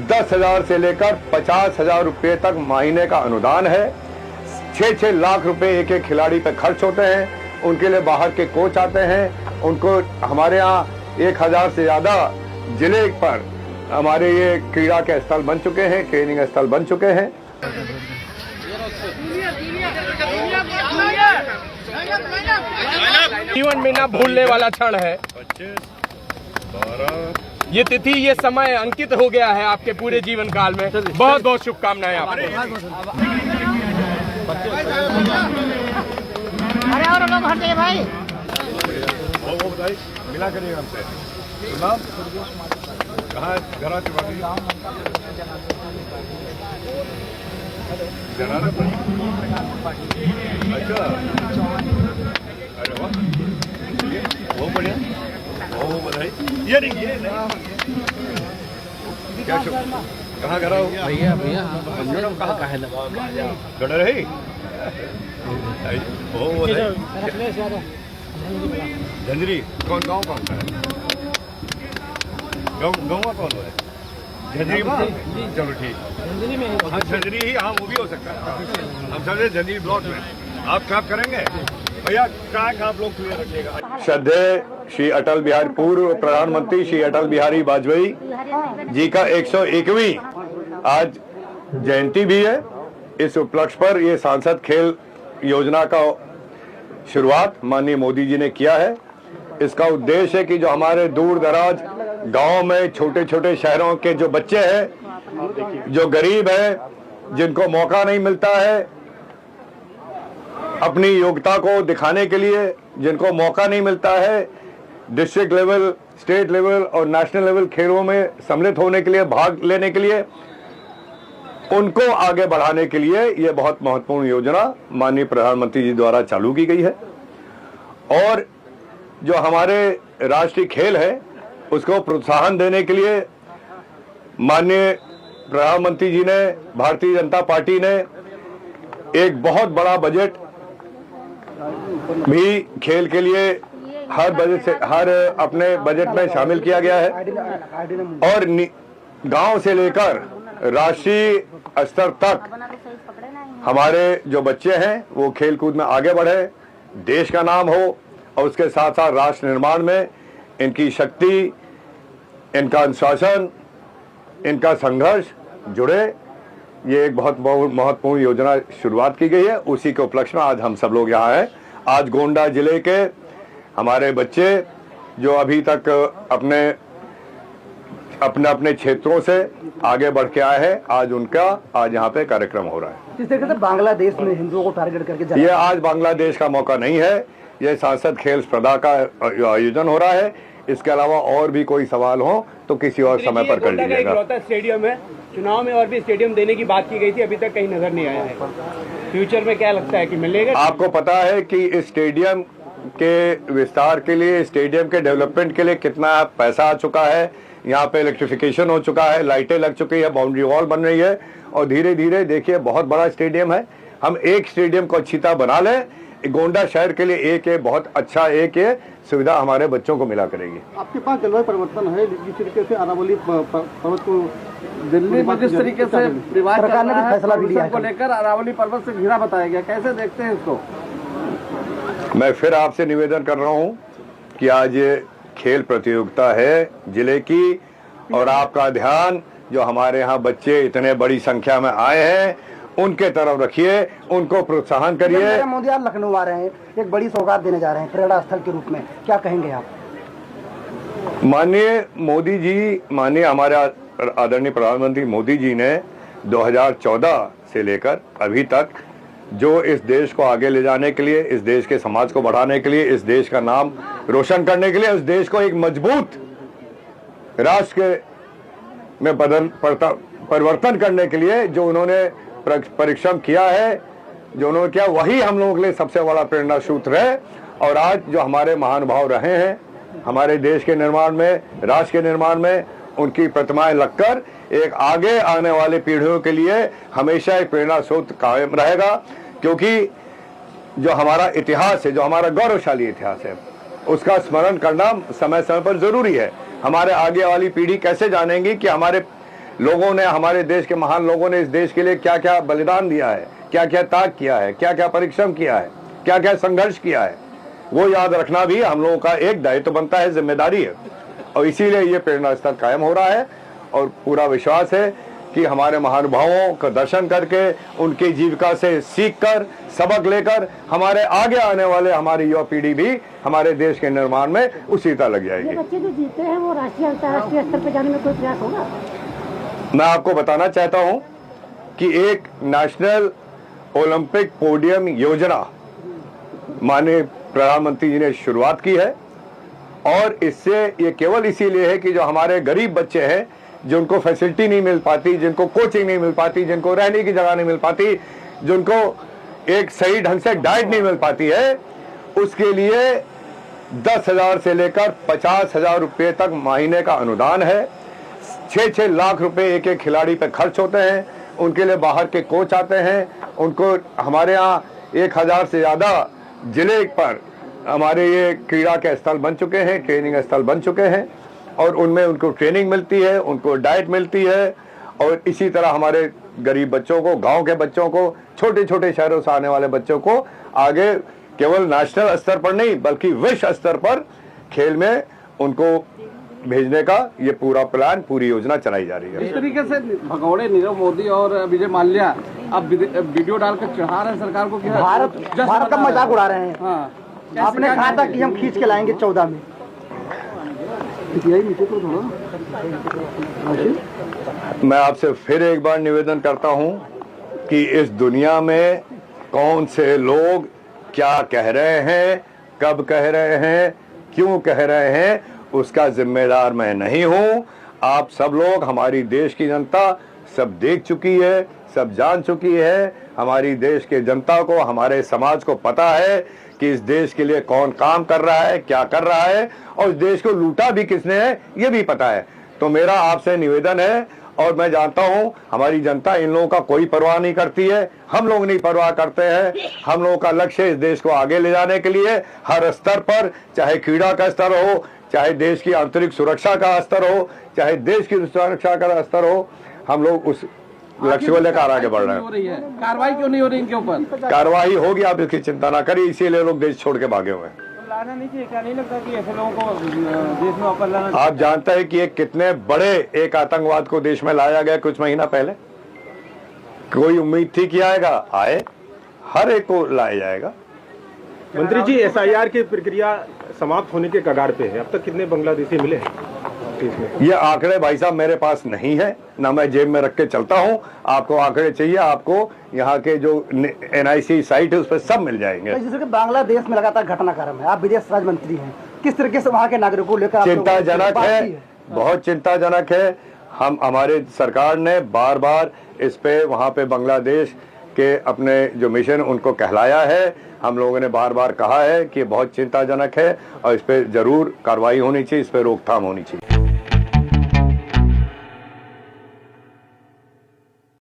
10,000 से लेकर 50,000 रुपये तक महीने का अनुदान है। 6-6 लाख रुपए एक एक खिलाड़ी पे खर्च होते हैं। उनके लिए बाहर के कोच आते हैं। उनको हमारे यहाँ 1,000 से ज़्यादा जिले पर हमारे ये क्रीड़ा के स्थल बन चुके हैं, ट्रेनिंग स्थल बन चुके हैं। जीवन में ना भूलने वाला क्षण है। ये तिथि, ये समय अंकित हो गया है आपके पूरे जीवन काल में। बहुत बहुत शुभकामनाएं आपको। अरे और लोग हट जाइए भाई। वो बताइए, मिला करिएगा हमसे। कहाँ घर अच्छा, अरे वाह, बहुत बढ़िया, बहुत बधाई। ये नहीं क्या कहाँ घर हो भैया कहाँ है गड़ रही झंझरी कौन गाँव कौन सा है? गाँव कौन है? झंझरी में। चलो ठीक, हाँ झंझरी ही, हाँ वो भी हो सकता है। हम समझे झंझरी ब्लॉक में आप काम करेंगे भैया, ट्रैक आप लोग क्लियर रखिएगा। श्रद्धेय श्री अटल बिहारी, पूर्व प्रधानमंत्री श्री अटल बिहारी वाजपेयी जी का 101वीं आज जयंती भी है। इस उपलक्ष्य पर ये सांसद खेल योजना का शुरुआत माननीय मोदी जी ने किया है। इसका उद्देश्य है कि जो हमारे दूर दराज गांव में, छोटे छोटे शहरों के जो बच्चे हैं, जो गरीब हैं, जिनको मौका नहीं मिलता है अपनी योग्यता को दिखाने के लिए, जिनको मौका नहीं मिलता है डिस्ट्रिक्ट लेवल, स्टेट लेवल और नेशनल लेवल खेलों में सम्मिलित होने के लिए, भाग लेने के लिए, उनको आगे बढ़ाने के लिए यह बहुत महत्वपूर्ण योजना माननीय प्रधानमंत्री जी द्वारा चालू की गई है। और जो हमारे राष्ट्रीय खेल है उसको प्रोत्साहन देने के लिए माननीय प्रधानमंत्री जी ने, भारतीय जनता पार्टी ने एक बहुत बड़ा बजट भी खेल के लिए हर बजट से, हर अपने बजट में शामिल किया गया है। और गांव से लेकर राष्ट्रीय स्तर तक हमारे जो बच्चे हैं वो खेल कूद में आगे बढ़े, देश का नाम हो और उसके साथ साथ राष्ट्र निर्माण में इनकी शक्ति, इनका अनुशासन, इनका संघर्ष जुड़े। ये एक बहुत महत्वपूर्ण योजना शुरुआत की गई है। उसी के उपलक्ष्य में आज हम सब लोग यहाँ हैं। आज गोंडा जिले के हमारे बच्चे जो अभी तक अपने क्षेत्रों से आगे बढ़ के आए हैं, आज उनका यहाँ पे कार्यक्रम हो रहा है। जिस तरीके से बांग्लादेश में हिंदुओं को टारगेट करके ये आज बांग्लादेश का मौका नहीं है, ये सांसद खेल स्पर्धा का आयोजन हो रहा है। इसके अलावा और भी कोई सवाल हो तो किसी और समय पर कर लीजिएगा। स्टेडियम है, चुनाव में और भी स्टेडियम देने की बात की गई थी, अभी तक कहीं नजर नहीं आया है। फ्यूचर में क्या लगता है कि मिलेगा? आपको पता है कि इस स्टेडियम के विस्तार के लिए, स्टेडियम के डेवलपमेंट के लिए कितना पैसा आ चुका है। यहाँ पे इलेक्ट्रिफिकेशन हो चुका है, लाइटें लग चुकी है, बाउंड्री वॉल बन रही है और धीरे धीरे देखिए बहुत बड़ा स्टेडियम है। हम एक स्टेडियम को अच्छी तरह बना लें, गोंडा शहर के लिए एक है बहुत अच्छा, एक है सुविधा हमारे बच्चों को मिला करेगी। आपके पास जलवायु परिवर्तन है, जिस तरीके से अरावली पर्वत को दिल्ली में जिस तरीके से सरकार ने फैसला भी लिया को लेकर अरावली पर्वत से घिरा बताया गया, कैसे देखते हैं इसको? मैं फिर आपसे निवेदन कर रहा हूँ कि आज ये खेल प्रतियोगिता है जिले की, और आपका ध्यान जो हमारे यहाँ बच्चे इतने बड़ी संख्या में आए हैं उनके तरफ रखिए, उनको प्रोत्साहन करिए। मोदी आज लखनऊ आ रहे हैं, एक बड़ी सौगात देने जा रहे हैं क्रीड़ा स्थल के रूप में, क्या कहेंगे आप? माननीय मोदी जी, माननीय हमारे आदरणीय प्रधानमंत्री मोदी जी ने 2014 से लेकर अभी तक जो इस देश को आगे ले जाने के लिए, इस देश के समाज को बढ़ाने के लिए, इस देश का नाम रोशन करने के लिए, इस देश को एक मजबूत राष्ट्र में परिवर्तन करने के लिए जो उन्होंने परिश्रम किया है, जो उन्होंने किया, वही हम लोगों के लिए सबसे बड़ा प्रेरणा सूत्र है। और आज जो हमारे महानुभाव रहे हैं हमारे देश के निर्माण में, राष्ट्र के निर्माण में, उनकी प्रतिमाएं लगकर एक आगे आने वाली पीढ़ियों के लिए हमेशा एक प्रेरणा स्रोत कायम रहेगा। क्योंकि जो हमारा इतिहास है, जो हमारा गौरवशाली इतिहास है, उसका स्मरण करना समय समय पर जरूरी है। हमारे आगे वाली पीढ़ी कैसे जानेंगी कि हमारे लोगों ने, हमारे देश के महान लोगों ने इस देश के लिए क्या क्या बलिदान दिया है, क्या क्या त्याग किया है, क्या क्या परिश्रम किया है, क्या क्या संघर्ष किया है, वो याद रखना भी हम लोगों का एक दायित्व बनता है, जिम्मेदारी है। और इसीलिए ये प्रेरणा स्तर कायम हो रहा है और पूरा विश्वास है कि हमारे महानुभावों का दर्शन करके, उनकी जीविका से सीखकर, सबक लेकर हमारे आगे आने वाले हमारी युवा पीढ़ी भी हमारे देश के निर्माण में उसी तरह लग जाएगी। ये बच्चे जो जीते हैं वो राष्ट्रीय अंतर्राष्ट्रीय स्तर पर जाने में कोई प्रयास होगा? मैं आपको बताना चाहता हूं कि एक नेशनल ओलंपिक पोडियम योजना माननीय प्रधानमंत्री जी ने शुरुआत की है और इससे ये केवल इसीलिए है कि जो हमारे गरीब बच्चे हैं, जिनको फैसिलिटी नहीं मिल पाती, जिनको कोचिंग नहीं मिल पाती, जिनको रहने की जगह नहीं मिल पाती, जिनको एक सही ढंग से डाइट नहीं मिल पाती है, उसके लिए 10,000 से लेकर 50,000 रुपये तक महीने का अनुदान है। 6-6 लाख रुपए एक एक खिलाड़ी पे खर्च होते हैं। उनके लिए बाहर के कोच आते हैं। उनको हमारे यहाँ 1000 से ज़्यादा जिले पर हमारे ये क्रीड़ा के स्थल बन चुके हैं, ट्रेनिंग स्थल बन चुके हैं और उनमें उनको ट्रेनिंग मिलती है, उनको डाइट मिलती है। और इसी तरह हमारे गरीब बच्चों को, गांव के बच्चों को, छोटे छोटे शहरों से आने वाले बच्चों को आगे केवल नेशनल स्तर पर नहीं बल्कि विश्व स्तर पर खेल में उनको भेजने का ये पूरा प्लान, पूरी योजना चलाई जा रही है। इस तरीके से भगोड़े नीरव मोदी और विजय माल्या अब वीडियो डालकर चढ़ा रहे हैं सरकार को कि भारत का मजाक उड़ा रहे हैं। हाँ, आपने कहा था कि हम खींच के लाएंगे 14 में। मैं आपसे फिर एक बार निवेदन करता हूं कि इस दुनिया में कौन से लोग क्या कह रहे हैं, कब कह रहे हैं, क्यों कह रहे हैं, उसका जिम्मेदार मैं नहीं हूं। आप सब लोग, हमारी देश की जनता सब देख चुकी है, सब जान चुकी है। हमारी देश के जनता को, हमारे समाज को पता है कि इस देश के लिए कौन काम कर रहा है, क्या कर रहा है और इस देश को लूटा भी किसने है ये भी पता है। तो मेरा आपसे निवेदन है, और मैं जानता हूं हमारी जनता इन लोगों का कोई परवाह नहीं करती है, हम लोग नहीं परवाह करते हैं। हम लोगों का लक्ष्य इस देश को आगे ले जाने के लिए हर स्तर पर, चाहे क्रीड़ा का स्तर हो, चाहे देश की आंतरिक सुरक्षा का स्तर हो, चाहे देश की सुरक्षा का स्तर हो, हम लोग उस लक्ष्य को लेकर आगे बढ़ रहे हैं। कार्रवाई क्यों नहीं हो रही इनके ऊपर? कार्रवाई होगी, आप इसकी चिंता ना करिए, इसीलिए लोग देश छोड़ के भागे हुए हैं। लाना नहीं चाहिए, क्या नहीं लगता कि ऐसे लोगों को देश में वापस लाना? आप जानते हैं कि एक कितने बड़े एक आतंकवाद को देश में लाया गया कुछ महीना पहले। कोई उम्मीद थी कि आएगा? आए, हर एक को लाया जाएगा। मंत्री जी, एसआईआर की प्रक्रिया समाप्त होने के कगार पे है, अब तक कितने बांग्लादेशी मिले हैं? ये आंकड़े भाई साहब मेरे पास नहीं है, ना मैं जेब में रख के चलता हूँ। आपको आंकड़े चाहिए, आपको यहाँ के जो NIC साइट है उस पर सब मिल जाएंगे। जैसे कि बांग्लादेश में लगातार घटनाक्रम है, आप विदेश राज्य मंत्री हैं, किस तरीके से वहाँ के नागरिकों को लेकर चिंताजनक है, बहुत चिंताजनक है। हमारे सरकार ने बार बार इस पे, वहाँ पे बांग्लादेश के अपने जो मिशन उनको कहलाया है। हम लोगों ने बार बार कहा है कि बहुत चिंताजनक है और इस पे जरूर कार्रवाई होनी चाहिए, इस पे रोकथाम होनी चाहिए।